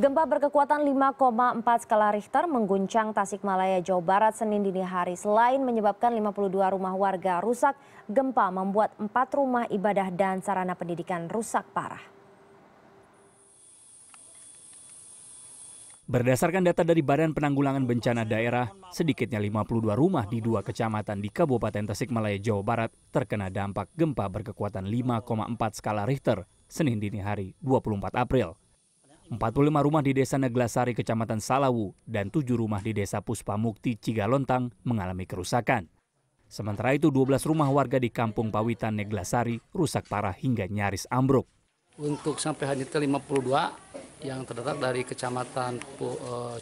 Gempa berkekuatan 5,4 skala Richter mengguncang Tasikmalaya, Jawa Barat Senin dini hari. Selain menyebabkan 52 rumah warga rusak, gempa membuat 4 rumah ibadah dan sarana pendidikan rusak parah. Berdasarkan data dari Badan Penanggulangan Bencana Daerah, sedikitnya 52 rumah di 2 kecamatan di Kabupaten Tasikmalaya, Jawa Barat terkena dampak gempa berkekuatan 5,4 skala Richter Senin dini hari 24 April. 45 rumah di Desa Neglasari, Kecamatan Salawu, dan 7 rumah di Desa Puspamukti, Cigalontang mengalami kerusakan. Sementara itu 12 rumah warga di Kampung Pawitan, Neglasari rusak parah hingga nyaris ambruk. Untuk sampai hari ini 52 yang terdapat dari Kecamatan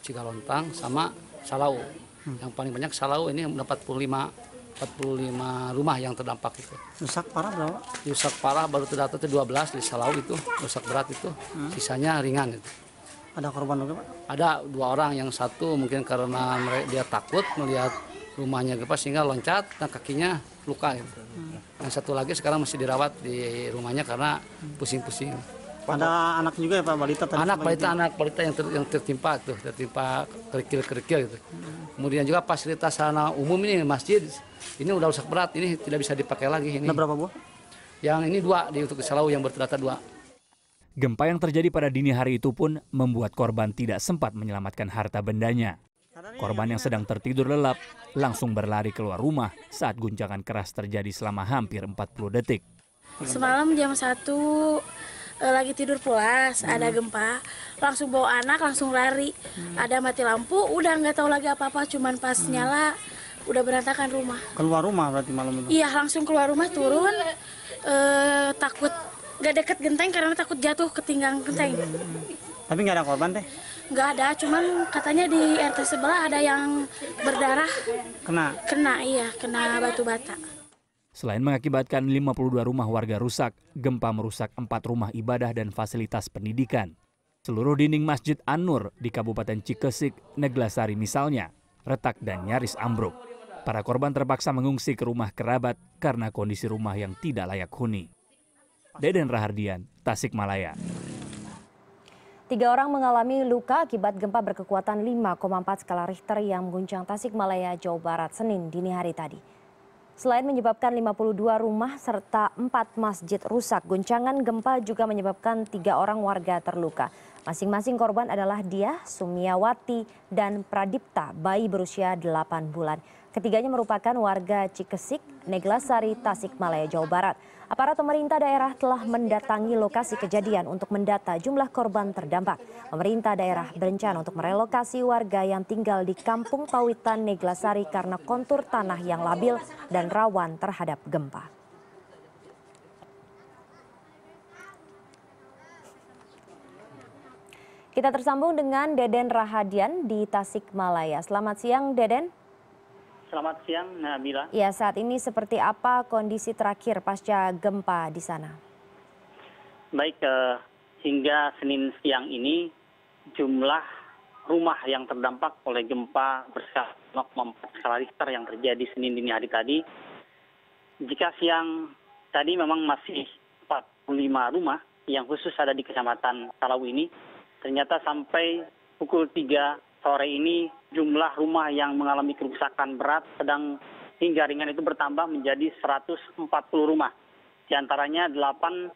Cigalontang sama Salawu. Yang paling banyak Salawu ini mendapat 45 rumah yang terdampak itu. Rusak parah berapa? Rusak parah baru terdata 12 di Salawu itu, rusak berat itu, sisanya ringan itu. Ada korban juga, Pak? Ada 2 orang, yang satu mungkin karena dia takut melihat rumahnya gempa sehingga loncat dan kakinya luka gitu. Yang satu lagi sekarang masih dirawat di rumahnya karena pusing-pusing. Ada anak juga ya Pak, balita tadi? Anak balita yang tertimpa kerikil-kerikil gitu. Kemudian juga fasilitas sarana umum ini masjid ini udah rusak berat, ini tidak bisa dipakai lagi ini. Ada berapa buah? Yang ini 2 di untuk Salawu yang berdata 2. Gempa yang terjadi pada dini hari itu pun membuat korban tidak sempat menyelamatkan harta bendanya. Korban yang sedang tertidur lelap langsung berlari keluar rumah saat guncangan keras terjadi selama hampir 40 detik. Semalam jam 1 lagi tidur pulas, ada gempa, langsung bawa anak, langsung lari. Ada mati lampu, udah nggak tahu lagi apa-apa, cuman pas nyala udah berantakan rumah. Keluar rumah berarti malam itu? Iya, langsung keluar rumah, turun, takut nggak deket genteng karena takut jatuh ketinggang genteng. Tapi nggak ada korban teh? Nggak ada, cuman katanya di RT sebelah ada yang berdarah. Kena batu bata. Selain mengakibatkan 52 rumah warga rusak, gempa merusak 4 rumah ibadah dan fasilitas pendidikan. Seluruh dinding Masjid An-Nur di Kabupaten Cikesik, Neglasari misalnya, retak dan nyaris ambruk. Para korban terpaksa mengungsi ke rumah kerabat karena kondisi rumah yang tidak layak huni. Deden Rahardian, Tasikmalaya. 3 orang mengalami luka akibat gempa berkekuatan 5,4 skala Richter yang mengguncang Tasikmalaya, Jawa Barat Senin dini hari tadi. Selain menyebabkan 52 rumah serta 4 masjid rusak, guncangan gempa juga menyebabkan 3 orang warga terluka. Masing-masing korban adalah Diah, Sumiawati, dan Pradipta, bayi berusia 8 bulan. Ketiganya merupakan warga Cikesik, Neglasari, Tasikmalaya, Jawa Barat. Aparat pemerintah daerah telah mendatangi lokasi kejadian untuk mendata jumlah korban terdampak. Pemerintah daerah berencana untuk merelokasi warga yang tinggal di Kampung Pawitan, Neglasari karena kontur tanah yang labil dan rawan terhadap gempa. Kita tersambung dengan Deden Rahadian di Tasikmalaya. Selamat siang, Deden. Selamat siang, Nabila. Ya, saat ini seperti apa kondisi terakhir pasca gempa di sana? Baik, hingga Senin siang ini jumlah rumah yang terdampak oleh gempa berskala 5,4 skala Richter yang terjadi Senin dini hari tadi. Jika siang tadi memang masih 45 rumah yang khusus ada di Kecamatan Salawu ini, ternyata sampai pukul 3 sore ini jumlah rumah yang mengalami kerusakan berat, sedang hingga ringan itu bertambah menjadi 140 rumah. Di antaranya 8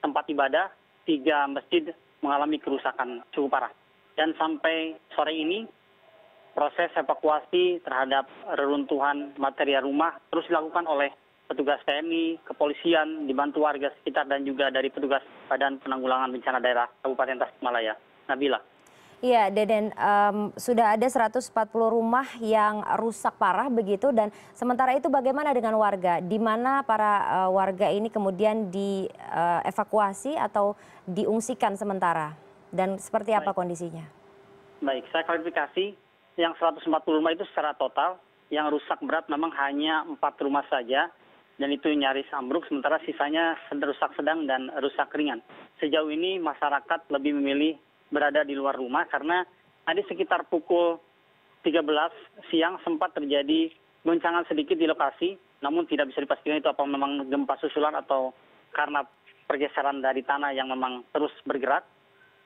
tempat ibadah, 3 masjid mengalami kerusakan cukup parah. Dan sampai sore ini proses evakuasi terhadap reruntuhan material rumah terus dilakukan oleh petugas TNI, kepolisian, dibantu warga sekitar dan juga dari petugas Badan Penanggulangan Bencana Daerah Kabupaten Tasikmalaya. Nabila. Iya, Deden, sudah ada 140 rumah yang rusak parah begitu, dan sementara itu bagaimana dengan warga? Di mana para warga ini kemudian dievakuasi atau diungsikan sementara? Dan seperti apa kondisinya? Baik, saya klarifikasi, yang 140 rumah itu secara total, yang rusak berat memang hanya 4 rumah saja, dan itu nyaris ambruk, sementara sisanya rusak sedang dan rusak ringan. Sejauh ini masyarakat lebih memilih berada di luar rumah karena tadi sekitar pukul 13 siang sempat terjadi goncangan sedikit di lokasi, namun tidak bisa dipastikan itu apa memang gempa susulan atau karena pergeseran dari tanah yang memang terus bergerak.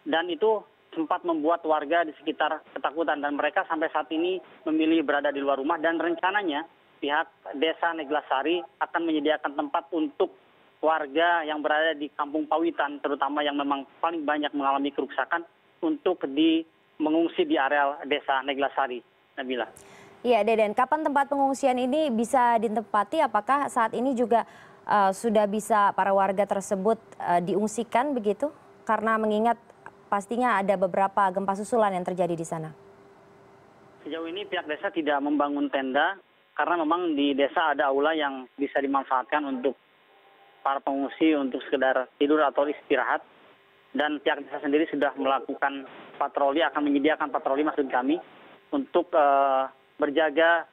dan itu sempat membuat warga di sekitar ketakutan dan mereka sampai saat ini memilih berada di luar rumah dan rencananya pihak Desa Neglasari akan menyediakan tempat untuk warga yang berada di Kampung Pawitan terutama yang memang paling banyak mengalami kerusakan untuk mengungsi di areal Desa Neglasari. Nabila. Iya, Deden, kapan tempat pengungsian ini bisa ditempati? Apakah saat ini juga sudah bisa para warga tersebut diungsikan begitu? Karena mengingat pastinya ada beberapa gempa susulan yang terjadi di sana. Sejauh ini pihak desa tidak membangun tenda karena memang di desa ada aula yang bisa dimanfaatkan untuk para pengungsi untuk sekedar tidur atau istirahat. Dan pihak desa sendiri sudah melakukan patroli, akan menyediakan patroli maksud kami untuk berjaga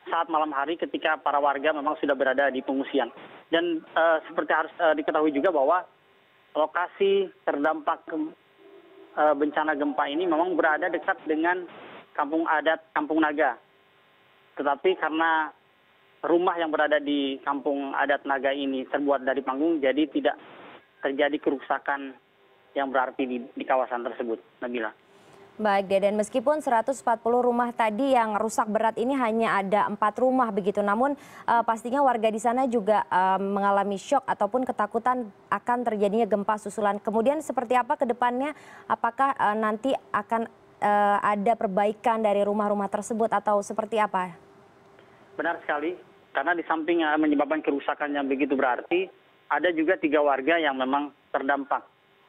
saat malam hari ketika para warga memang sudah berada di pengungsian. Dan seperti harus diketahui juga bahwa lokasi terdampak bencana gempa ini memang berada dekat dengan kampung adat Kampung Naga. Tetapi karena rumah yang berada di Kampung Adat Naga ini terbuat dari panggung, jadi tidak terjadi kerusakan yang berarti di kawasan tersebut, Nabila. Baik, Deden, meskipun 140 rumah tadi yang rusak berat ini hanya ada 4 rumah begitu, namun pastinya warga di sana juga mengalami syok ataupun ketakutan akan terjadinya gempa susulan. Kemudian seperti apa ke depannya? Apakah nanti akan ada perbaikan dari rumah-rumah tersebut atau seperti apa? Benar sekali, karena di samping menyebabkan kerusakan yang begitu berarti, ada juga 3 warga yang memang terdampak.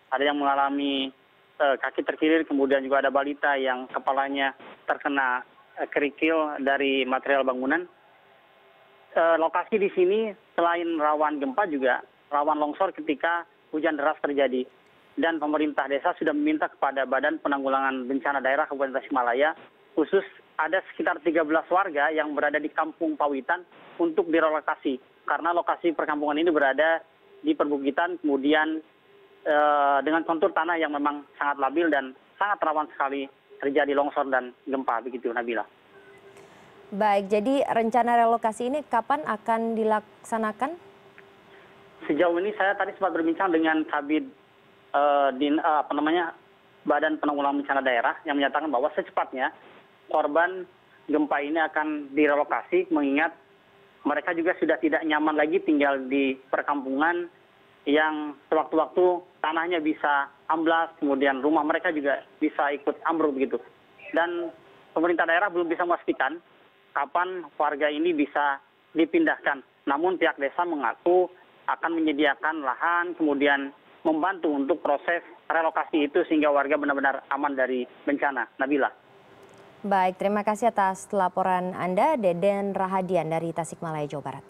Ada yang mengalami kaki terkilir, kemudian juga ada balita yang kepalanya terkena kerikil dari material bangunan. Lokasi di sini selain rawan gempa juga rawan longsor ketika hujan deras terjadi. Dan pemerintah desa sudah meminta kepada Badan Penanggulangan Bencana Daerah Kabupaten Tasikmalaya, khusus ada sekitar 13 warga yang berada di Kampung Pawitan untuk direlokasi. Karena lokasi perkampungan ini berada di perbukitan, kemudian dengan kontur tanah yang memang sangat labil dan sangat rawan sekali terjadi longsor dan gempa, begitu Nabila. Baik, jadi rencana relokasi ini kapan akan dilaksanakan? Sejauh ini saya tadi sempat berbincang dengan Kabid Badan Penanggulangan Bencana Daerah yang menyatakan bahwa secepatnya korban gempa ini akan direlokasi, mengingat mereka juga sudah tidak nyaman lagi tinggal di perkampungan yang sewaktu-waktu tanahnya bisa amblas, kemudian rumah mereka juga bisa ikut ambruk begitu. Dan pemerintah daerah belum bisa memastikan kapan warga ini bisa dipindahkan. Namun pihak desa mengaku akan menyediakan lahan, kemudian membantu untuk proses relokasi itu sehingga warga benar-benar aman dari bencana. Nabila. Baik, terima kasih atas laporan Anda, Deden Rahadian dari Tasikmalaya, Jawa Barat.